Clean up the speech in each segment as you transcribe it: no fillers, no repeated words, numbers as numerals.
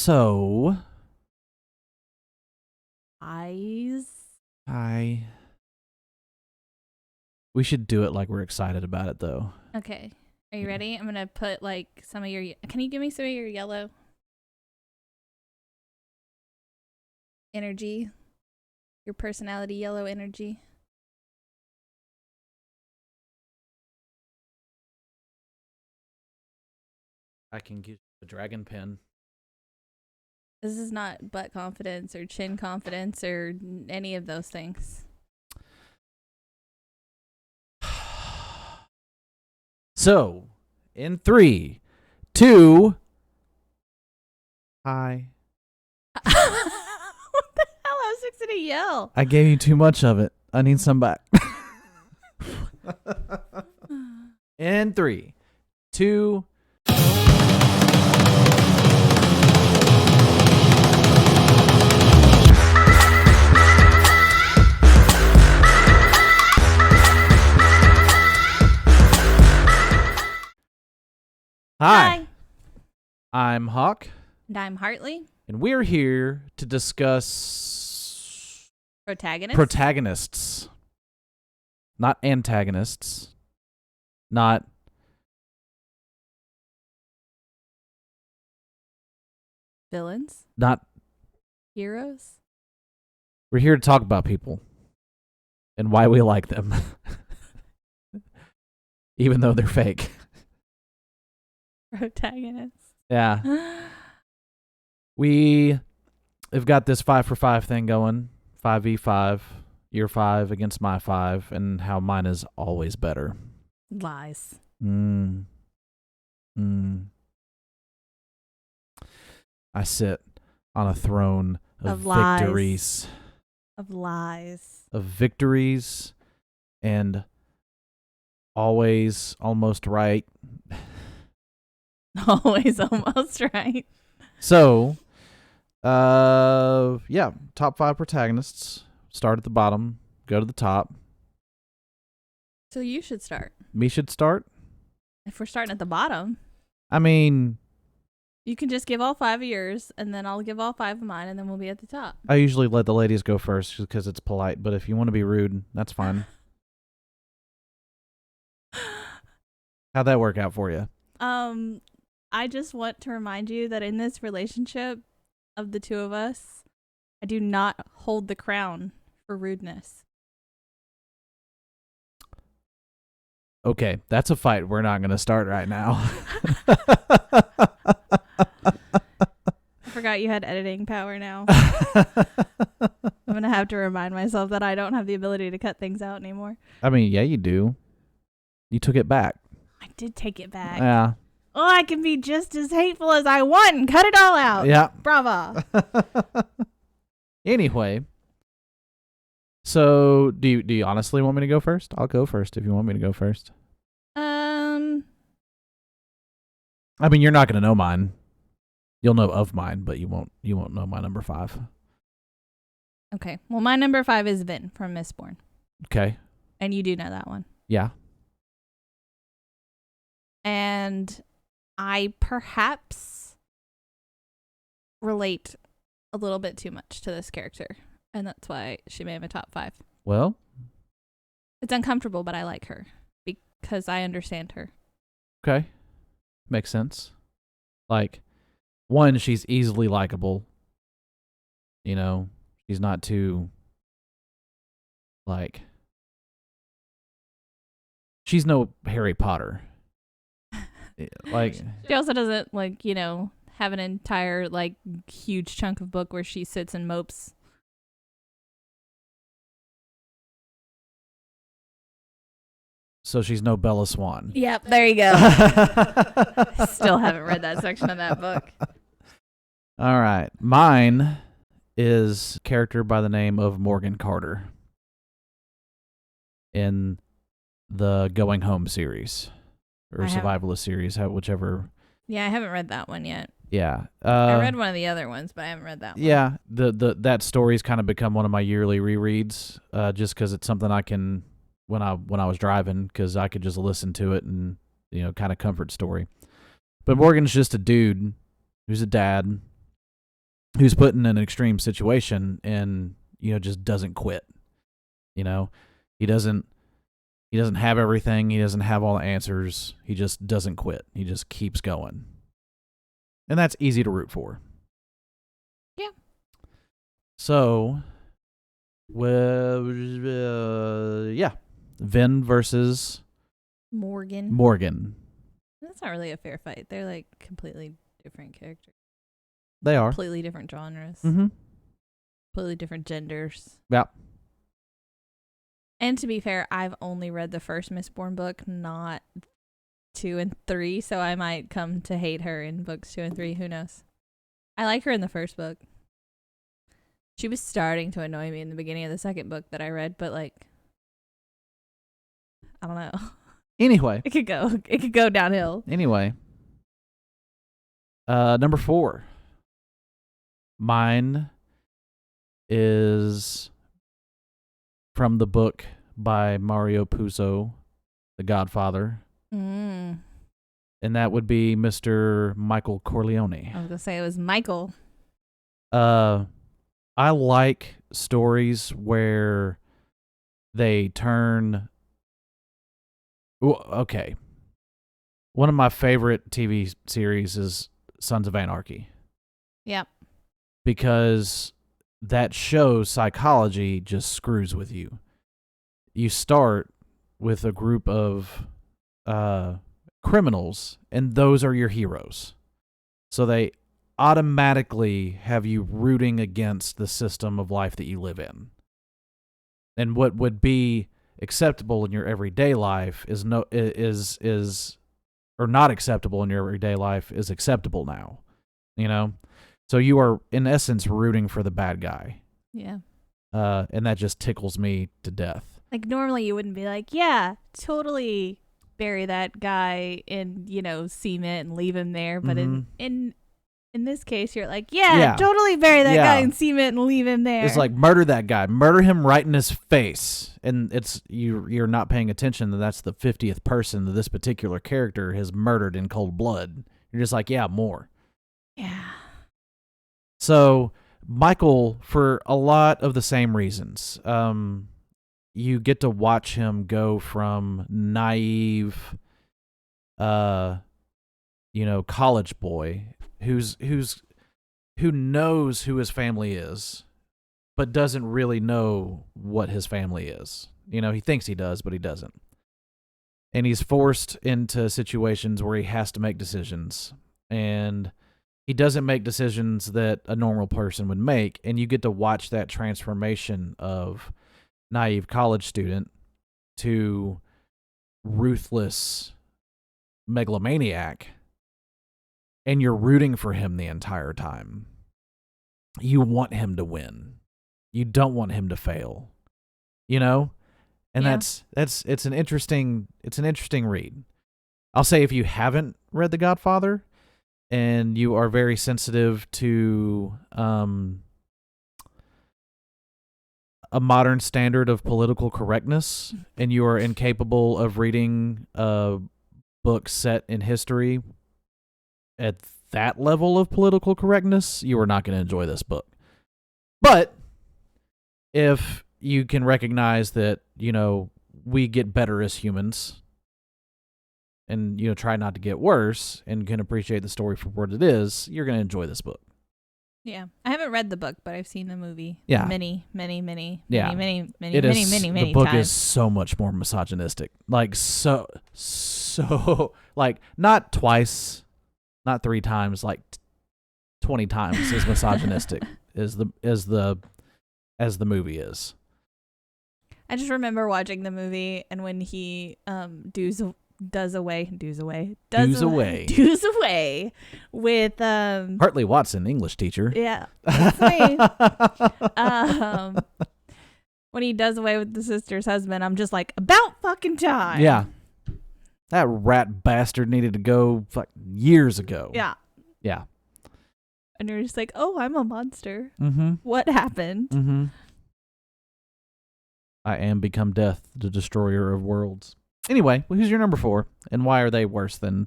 So, Eyes. we should do it like we're excited about it, though. Okay. Are you Yeah. ready? I'm gonna put like some of your. Can you give me some of your yellow energy? Your personality, yellow energy. I can get the dragon pen. This is not butt confidence or chin confidence or any of those things. So, in 3, 2, hi. What the hell? I was fixing to yell. I gave you too much of it. I need some back. In 3, 2. Hi. I'm Hawk. And I'm Hartley. And we're here to discuss Protagonists. Not antagonists. Not Villains. not Heroes. we're here to talk about people and why we like them. Even though they're fake. Protagonists. Yeah. We have got this 5 for 5 thing going. 5v5. Your 5 against my 5, and how mine is always better. Lies. I sit on a throne of lies. victories. Of lies. Of victories and always almost right. Always almost right. So, yeah, top 5 protagonists. Start at the bottom, go to the top. So you should start. Me should start? If we're starting at the bottom, I mean, you can just give all 5 of yours, and then I'll give all 5 of mine, and then we'll be at the top. I usually let the ladies go first because it's polite, but if you want to be rude, that's fine. How'd that work out for you? I just want to remind you that in this relationship of the two of us, I do not hold the crown for rudeness. Okay, that's a fight we're not going to start right now. I forgot you had editing power now. I'm going to have to remind myself that I don't have the ability to cut things out anymore. I mean, yeah, you do. You took it back. I did take it back. Yeah. Oh, I can be just as hateful as I want and cut it all out. Yeah. Bravo. Anyway, so do you honestly want me to go first? I'll go first if you want me to go first. I mean, you're not going to know mine. You'll know of mine, but you won't know my number 5. Okay. Well, my number 5 is Vin from Mistborn. Okay. And you do know that one. Yeah. And I perhaps relate a little bit too much to this character. And that's why she made my top 5. Well, it's uncomfortable, but I like her because I understand her. okay. Makes sense. Like, one, she's easily likable. You know, she's not too, like, she's no Harry Potter. Like, she also doesn't, like, you know, have an entire, like, huge chunk of book where she sits and mopes. So she's no Bella Swan. Yep, there you go. Still haven't read that section of that book. All right. Mine is a character by the name of Morgan Carter in the Going Home series or Survivalist series, whichever. Yeah, I haven't read that one yet. Yeah. I read one of the other ones, but I haven't read that one. Yeah, that story's kind of become one of my yearly rereads, just because it's something I can when I was driving, because I could just listen to it and, you know, kind of comfort story. But Morgan's just a dude who's a dad who's put in an extreme situation and, just doesn't quit. He doesn't have everything. He doesn't have all the answers. He just doesn't quit. He just keeps going. And that's easy to root for. Yeah. So, Vin versus Morgan. That's not really a fair fight. They're like completely different characters. They are. Completely different genres. Mm-hmm. Completely different genders. Yeah. And to be fair, I've only read the first Mistborn book, not 2 and 3, so I might come to hate her in books 2 and 3. Who knows? I like her in the first book. She was starting to annoy me in the beginning of the second book that I read, but I don't know. Anyway. It could go downhill. Anyway. Number 4. Mine is from the book by Mario Puzo, The Godfather. Mm. And that would be Mr. Michael Corleone. I was going to say it was Michael. I like stories where they turn... Okay. One of my favorite TV series is Sons of Anarchy. Yep. Because that show's psychology just screws with you. You start with a group of criminals, and those are your heroes. So they automatically have you rooting against the system of life that you live in. And what would be acceptable in your everyday life is not acceptable in your everyday life is acceptable now. So you are, in essence, rooting for the bad guy. Yeah. And that just tickles me to death. Like, normally you wouldn't be like, yeah, totally bury that guy in, cement and leave him there. But in this case, you're like, yeah, totally bury that guy in cement and leave him there. It's like, murder that guy. Murder him right in his face. And you're not paying attention that that's the 50th person that this particular character has murdered in cold blood. You're just like, yeah, more. Yeah. So, Michael, for a lot of the same reasons, you get to watch him go from naive, college boy who knows who his family is, but doesn't really know what his family is. He thinks he does, but he doesn't. And he's forced into situations where he has to make decisions, and he doesn't make decisions that a normal person would make, and you get to watch that transformation of naive college student to ruthless megalomaniac, and you're rooting for him the entire time. You want him to win. You don't want him to fail. And it's an interesting read. I'll say, if you haven't read The Godfather and you are very sensitive to a modern standard of political correctness, and you are incapable of reading a book set in history at that level of political correctness, you are not going to enjoy this book. But if you can recognize that, we get better as humans, and try not to get worse, and can appreciate the story for what it is, you're going to enjoy this book. Yeah. I haven't read the book, but I've seen the movie many times. The book is so much more misogynistic. Like, so like, not twice, not 3 times, like 20 times as misogynistic as the movie is. I just remember watching the movie, and when he does away with Hartley Watson, English teacher. Yeah, that's me. When he does away with the sister's husband, I'm just like, about fucking time. Yeah, that rat bastard needed to go years ago. Yeah. And you're just like, oh, I'm a monster. Mm-hmm. What happened? Mm-hmm. I am become death, the destroyer of worlds. Anyway, who's your number 4, and why are they worse than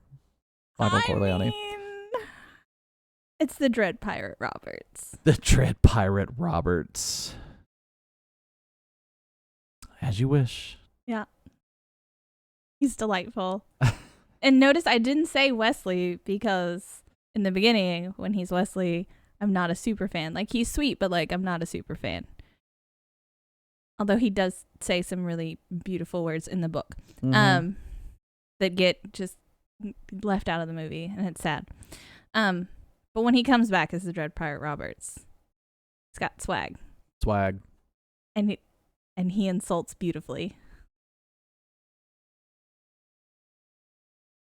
Michael Corleone? It's the Dread Pirate Roberts. The Dread Pirate Roberts. As you wish. Yeah. He's delightful. And notice I didn't say Wesley because in the beginning, when he's Wesley, I'm not a super fan. Like, he's sweet, but, like, I'm not a super fan. Although he does say some really beautiful words in the book that get just left out of the movie, and it's sad. But when he comes back as the Dread Pirate Roberts, he's got swag. Swag. And he insults beautifully.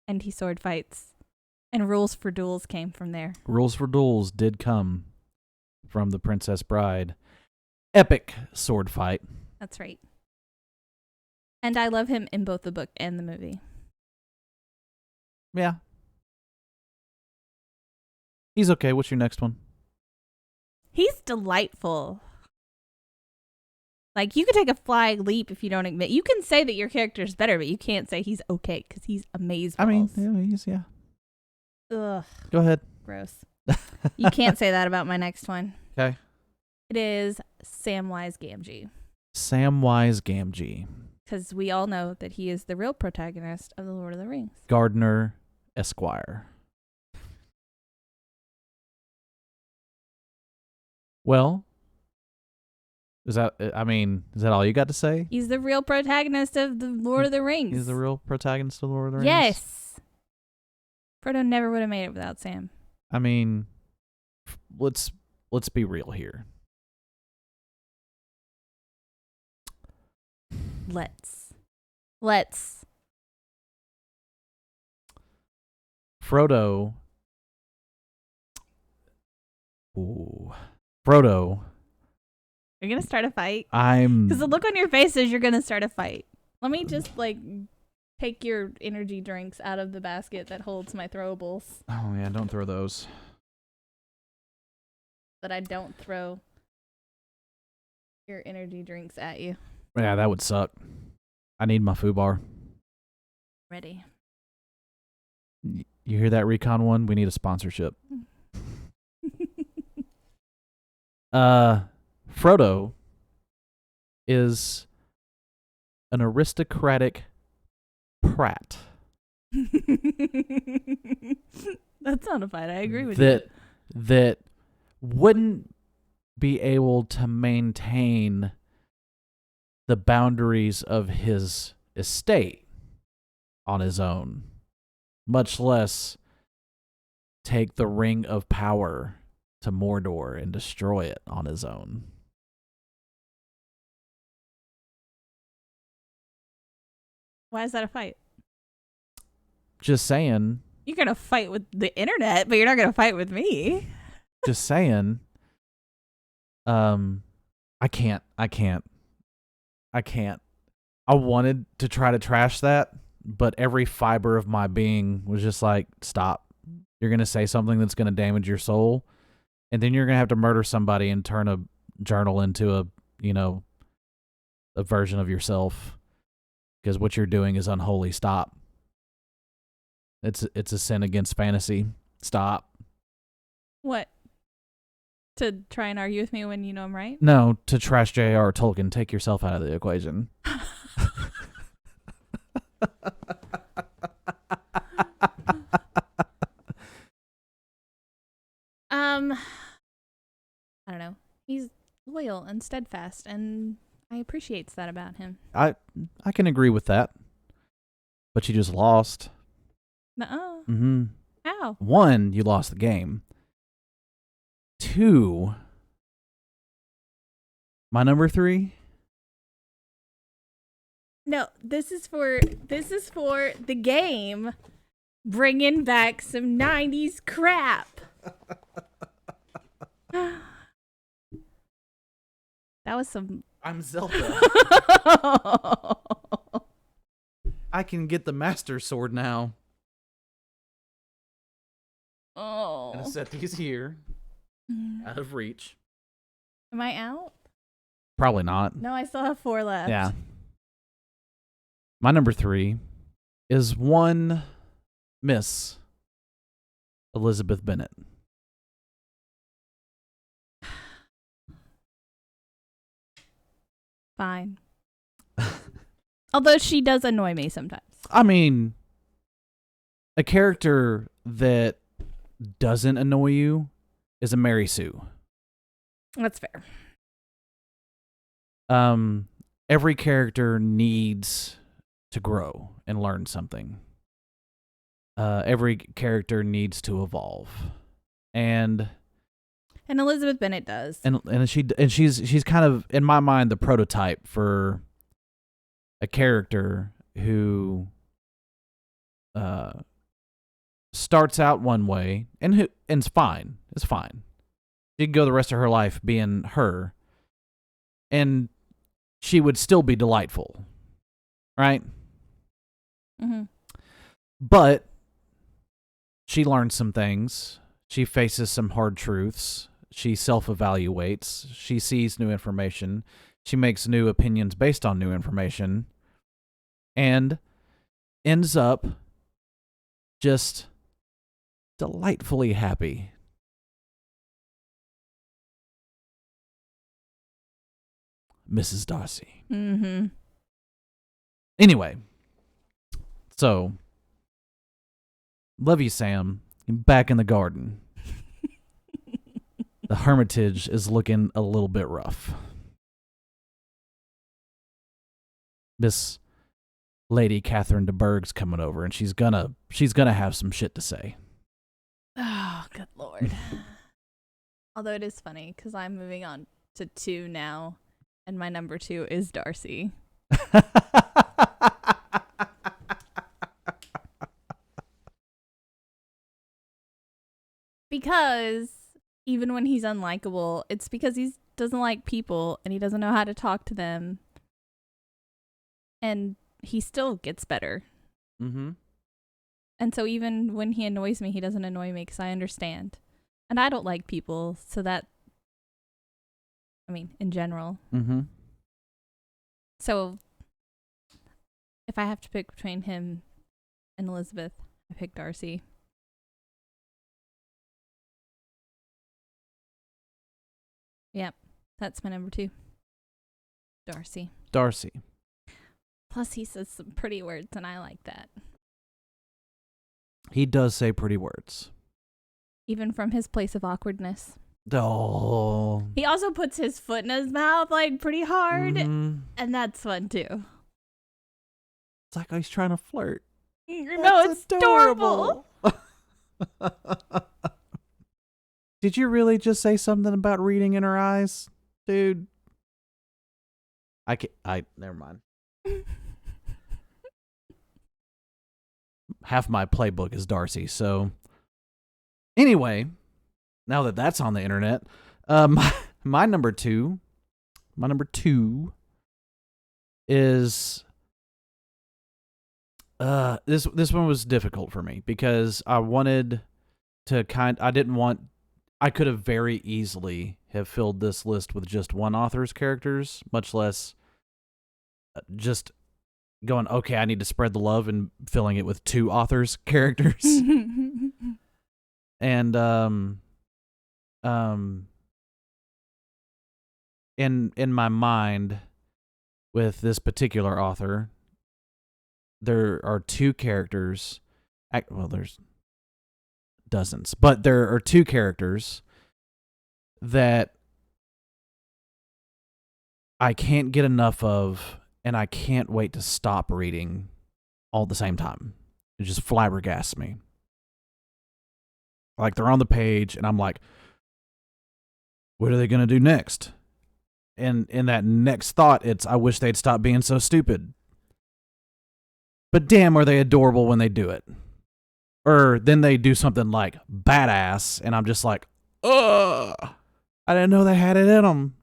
And he sword fights. And Rules for Duels came from there. Rules for Duels did come from The Princess Bride. Epic sword fight. That's right. And I love him in both the book and the movie. Yeah. He's okay. What's your next one? He's delightful. Like, you could take a flying leap if you don't admit. You can say that your character is better, but you can't say he's okay because he's amazeballs. I mean, yeah. Ugh. Go ahead. Gross. You can't say that about my next one. Okay. It is Samwise Gamgee. Samwise Gamgee. Because we all know that he is the real protagonist of The Lord of the Rings. Gardner Esquire. Well, is that all you got to say? He's the real protagonist of The Lord of the Rings. He's the real protagonist of The Lord of the Rings? Yes. Frodo never would have made it without Sam. I mean, let's be real here. Let's. Frodo. Ooh. Frodo. You're going to start a fight? I'm... Because the look on your face is you're going to start a fight. Let me just, take your energy drinks out of the basket that holds my throwables. Oh, yeah, don't throw those. But I don't throw your energy drinks at you. Yeah, that would suck. I need my FUBAR. Ready. You hear that, Recon One? We need a sponsorship. Frodo is an aristocratic prat. That's not a fight. I agree with you. That wouldn't be able to maintain the boundaries of his estate on his own, much less take the Ring of Power to Mordor and destroy it on his own. Why is that a fight? Just saying. You're going to fight with the internet, but you're not going to fight with me. Just saying. I can't. I wanted to try to trash that, but every fiber of my being was just like, stop. You're going to say something that's going to damage your soul, and then you're going to have to murder somebody and turn a journal into a version of yourself, because what you're doing is unholy. Stop. It's a sin against fantasy. Stop. What? To try and argue with me when you know I'm right? No, to trash J.R. Tolkien. Take yourself out of the equation. I don't know. He's loyal and steadfast, and I appreciate that about him. I can agree with that. But you just lost. Nuh-uh. Mm-hmm. How? 1, you lost the game. 2, my number 3. No, this is for the game, bringing back some 90s crap. That was some... I'm Zelda. I can get the Master Sword now. Oh. I'm going to set these here, out of reach. Am I out? Probably not. No, I still have 4 left. Yeah. My number 3 is one Miss Elizabeth Bennet. Fine. Although she does annoy me sometimes. I mean, a character that doesn't annoy you is a Mary Sue. That's fair. Every character needs to grow and learn something. Every character needs to evolve, and Elizabeth Bennet does. She's kind of, in my mind, the prototype for a character who starts out one way and it's fine. It's fine. She could go the rest of her life being her, and she would still be delightful, right? Mm-hmm. But she learns some things. She faces some hard truths. She self-evaluates. She sees new information. She makes new opinions based on new information, and ends up just delightfully happy. Mrs. Darcy. Mm-hmm. Anyway, so, love you, Sam. You're back in the garden. The Hermitage is looking a little bit rough. Miss Lady Catherine de Bourgh's coming over, and she's gonna have some shit to say. Oh, good Lord. Although it is funny, because I'm moving on to 2 now, and my number 2 is Darcy. Because even when he's unlikable, it's because he doesn't like people, and he doesn't know how to talk to them. And he still gets better. Mm-hmm. And so even when he annoys me, he doesn't annoy me because I understand. And I don't like people, so that, I mean, in general. Mm-hmm. So if I have to pick between him and Elizabeth, I pick Darcy. Yep, that's my number 2. Darcy. Darcy. Plus, he says some pretty words, and I like that. He does say pretty words. Even from his place of awkwardness. Oh. He also puts his foot in his mouth, like, pretty hard. Mm-hmm. And that's fun, too. It's like he's trying to flirt. No, it's adorable. Did you really just say something about reading in her eyes, dude? Never mind. Half my playbook is Darcy, so anyway, now that that's on the internet, my number two is this one was difficult for me because I wanted to I could have very easily have filled this list with just one author's characters, much less just going, okay, I need to spread the love and filling it with 2 authors' characters. And in my mind, with this particular author, there are 2 characters. Well, there's dozens, but there are 2 characters that I can't get enough of, and I can't wait to stop reading all at the same time. It just flabbergasts me. Like, they're on the page, and I'm like, what are they going to do next? And in that next thought, it's, I wish they'd stop being so stupid. But damn, are they adorable when they do it. Or then they do something like badass, and I'm just like, ugh, I didn't know they had it in them.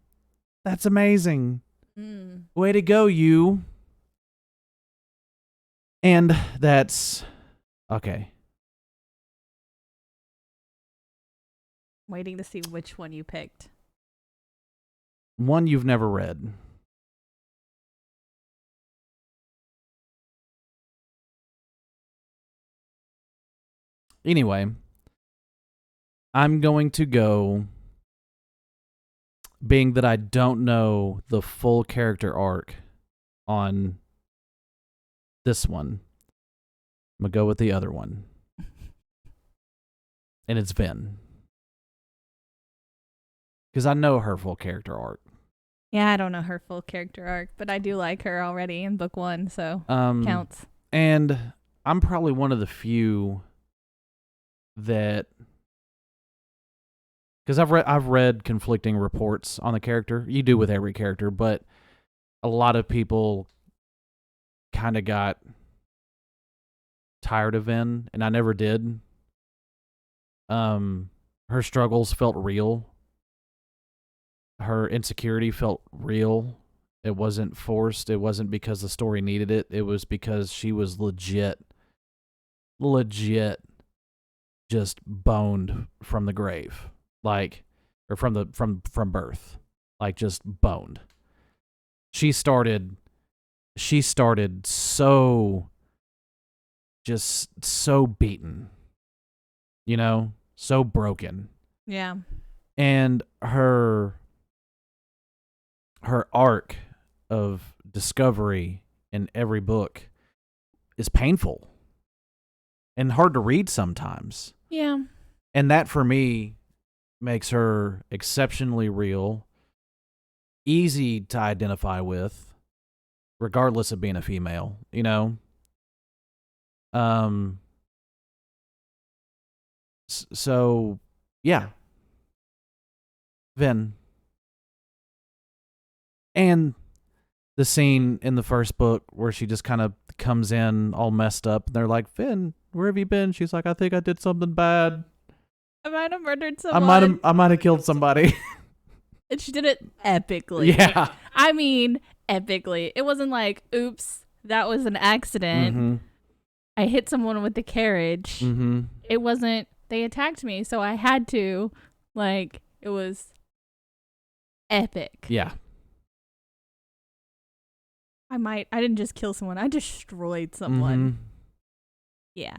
That's amazing. Way to go, you. And that's okay. Waiting to see which one you picked. One you've never read. Anyway, I'm going to go being that I don't know the full character arc on this one, I'm going to go with the other one. And it's Vin. Because I know her full character arc. Yeah, I don't know her full character arc, but I do like her already in book 1, so counts. And I'm probably one of the few that, because I've read conflicting reports on the character. You do with every character, but a lot of people kind of got tired of Vin, and I never did. Her struggles felt real. Her insecurity felt real. It wasn't forced. It wasn't because the story needed it. It was because she was legit just boned from the grave. Like, or from birth. Like, just boned. She started so beaten. You know? So broken. Yeah. And her arc of discovery in every book is painful and hard to read sometimes. Yeah. And that, for me, makes her exceptionally real, easy to identify with, regardless of being a female, you know? So, yeah. Vin. And the scene in the first book where she just kind of comes in all messed up, and they're like, Vin, where have you been? She's like, I think I did something bad. I might have murdered someone. I might have killed somebody. And she did it epically. Yeah. I mean, epically. It wasn't like, oops, that was an accident. Mm-hmm. I hit someone with the carriage. Mm-hmm. It wasn't, they attacked me, so I had to. Like, it was epic. Yeah. I didn't just kill someone, I destroyed someone. Mm-hmm. Yeah.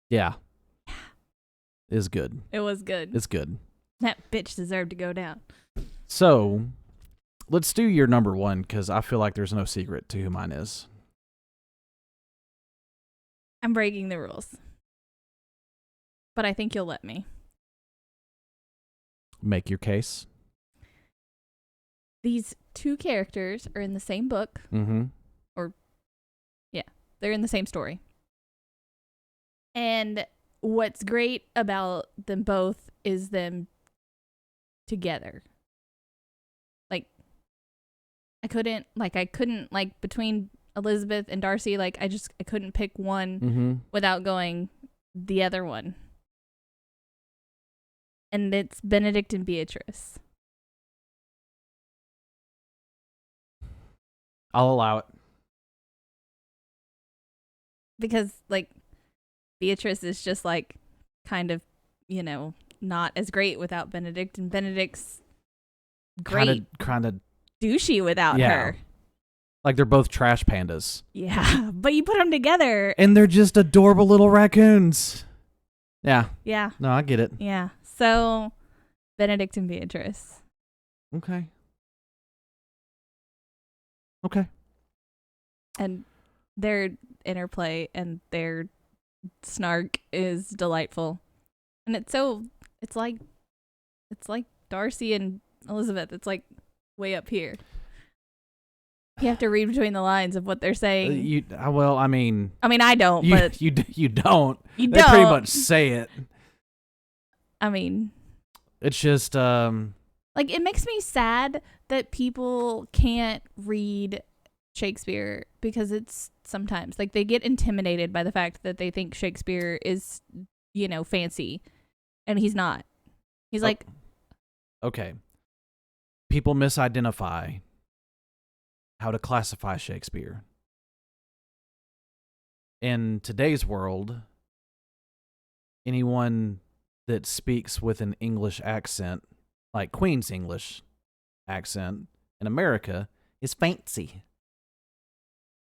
Yeah. It's good. It was good. It's good. That bitch deserved to go down. So, let's do your number one, because I feel like there's no secret to who mine is. I'm breaking the rules. But I think you'll let me. Make your case. These two characters are in the same book. Mm-hmm. They're in the same story. And what's great about them both is them together. I couldn't between Elizabeth and Darcy, I couldn't pick one without going the other one. And it's Benedict and Beatrice. I'll allow it. Because, Beatrice is just, kind of, not as great without Benedict. And Benedict's great. Kind of douchey without her. Like they're both trash pandas. Yeah, but you put them together. And they're just adorable little raccoons. Yeah. Yeah. No, I get it. Yeah. So, Benedict and Beatrice. Okay. And their interplay and their snark is delightful. And it's like Darcy and Elizabeth. It's way up here. You have to read between the lines of what they're saying. I mean, I don't, but you don't. You they don't. pretty much say it. I mean, it's just it makes me sad that people can't read Shakespeare because it's sometimes they get intimidated by the fact that they think Shakespeare is, fancy, and he's not. He's okay. People misidentify how to classify Shakespeare. In today's world, anyone that speaks with an English accent, like Queen's English accent in America, is fancy.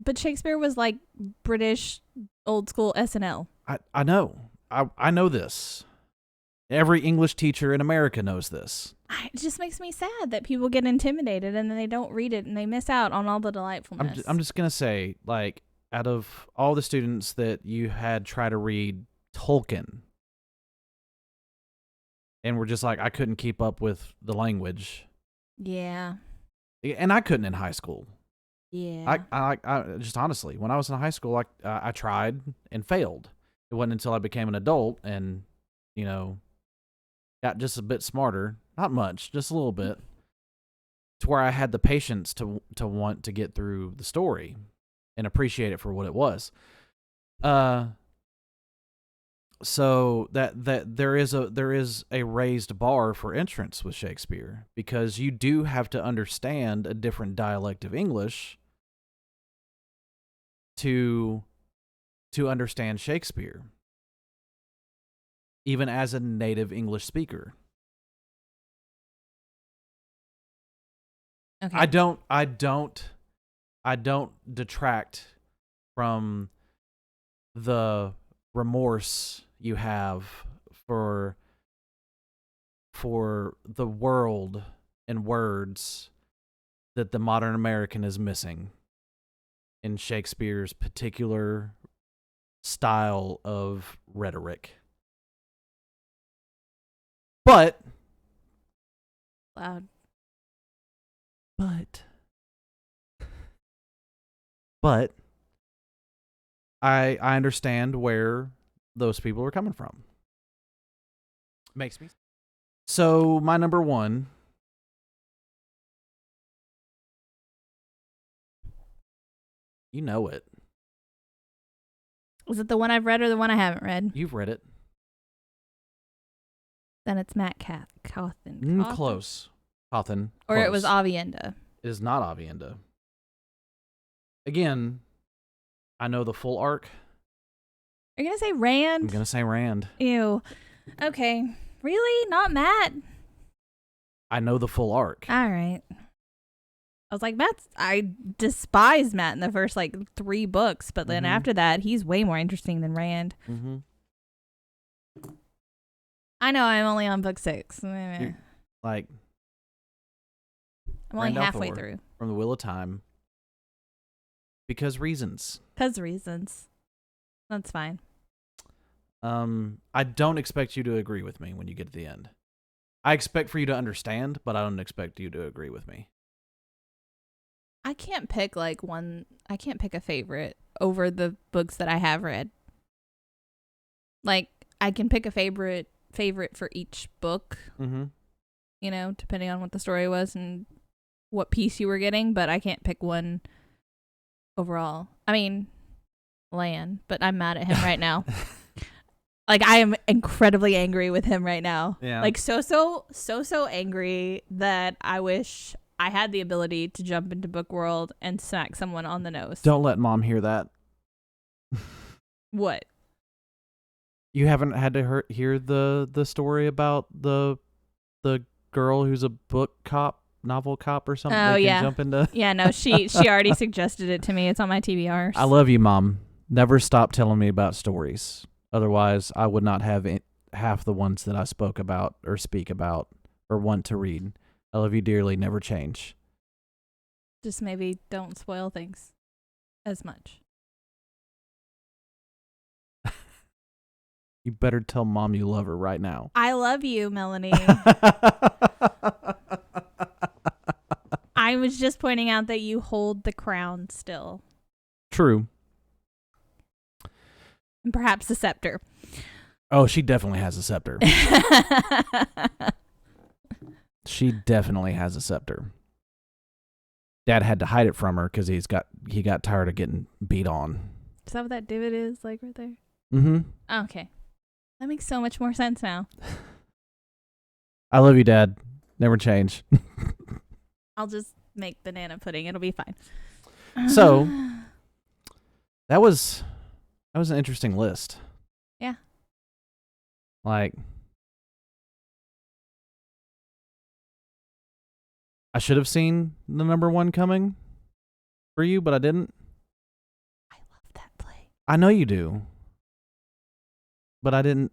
But Shakespeare was British old school SNL. I know. I know this. Every English teacher in America knows this. I it just makes me sad that people get intimidated and then they don't read it and they miss out on all the delightfulness. I'm just gonna say, like, out of all the students that you had try to read Tolkien, and were just like, I couldn't keep up with the language. Yeah. And I couldn't in high school. Yeah. I just honestly, when I was in high school, I tried and failed. It wasn't until I became an adult and, you know, got just a bit smarter, not much, just a little bit, to where I had the patience to want to get through the story and appreciate it for what it was. So that there is a raised bar for entrance with Shakespeare, because you do have to understand a different dialect of English to understand Shakespeare, even as a native English speaker. Okay. I don't detract from the remorse you have for the world and words that the modern American is missing in Shakespeare's particular style of rhetoric. But Loud. I understand where those people are coming from. Makes me. So my number one. You know it. Is it the one I've read or the one I haven't read? You've read it. Then it's Matt Cawthon. Close. Cawthon. Or Close. it was Avienda. It is not Avienda. Again, I know the full arc. Are you going to say Rand? I'm going to say Rand. Ew. Okay. Really? Not Matt? I know the full arc. All right. I was like, I despise Matt in the first, 3 books, but then after that, he's way more interesting than Rand. Mm-hmm. I know I'm only on book 6. I'm only halfway through. From the Wheel of Time. Because reasons. Because reasons. That's fine. I don't expect you to agree with me when you get to the end. I expect for you to understand, but I don't expect you to agree with me. I can't pick I can't pick a favorite over the books that I have read. I can pick a favorite for each book. Mm-hmm. You know, depending on what the story was and what piece you were getting, but I can't pick one overall. I mean, Lan, but I'm mad at him right now. I am incredibly angry with him right now. Yeah. So angry that I wish I had the ability to jump into Book World and smack someone on the nose. Don't let Mom hear that. What? You haven't had to hear the story about the girl who's a novel cop or something? Oh, yeah. Jump into? Yeah, no, she already suggested it to me. It's on my TBRs. I love you, Mom. Never stop telling me about stories. Otherwise, I would not have half the ones that I spoke about or speak about or want to read. I love you dearly. Never change. Just maybe don't spoil things as much. You better tell Mom you love her right now. I love you, Melanie. I was just pointing out that you hold the crown still. True. And perhaps the scepter. Oh, she definitely has a scepter. She definitely has a scepter. Dad had to hide it from her because he got tired of getting beat on. Is that what that divot is right there? Mm-hmm. Okay. That makes so much more sense now. I love you, Dad. Never change. I'll just make banana pudding. It'll be fine. So, that was an interesting list. Yeah. I should have seen the number 1 coming for you, but I didn't. I love that play. I know you do. But I didn't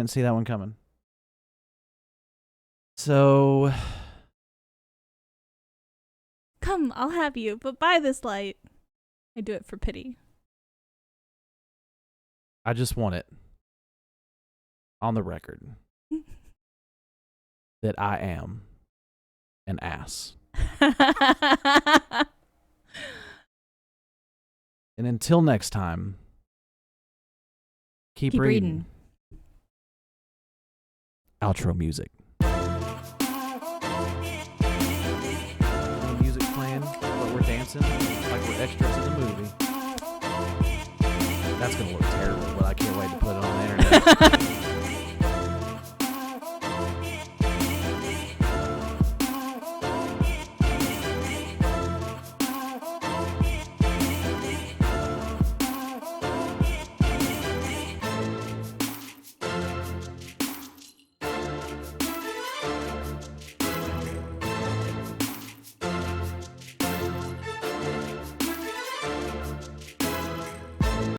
see that one coming. So, Come, I'll have you, but buy this light. I do it for pity. I just want it on the record that I am an ass. And until next time, keep reading. Outro music. Music playing, but we're dancing like we're extras in the movie. That's going to look terrible, but I can't wait to put it on the internet.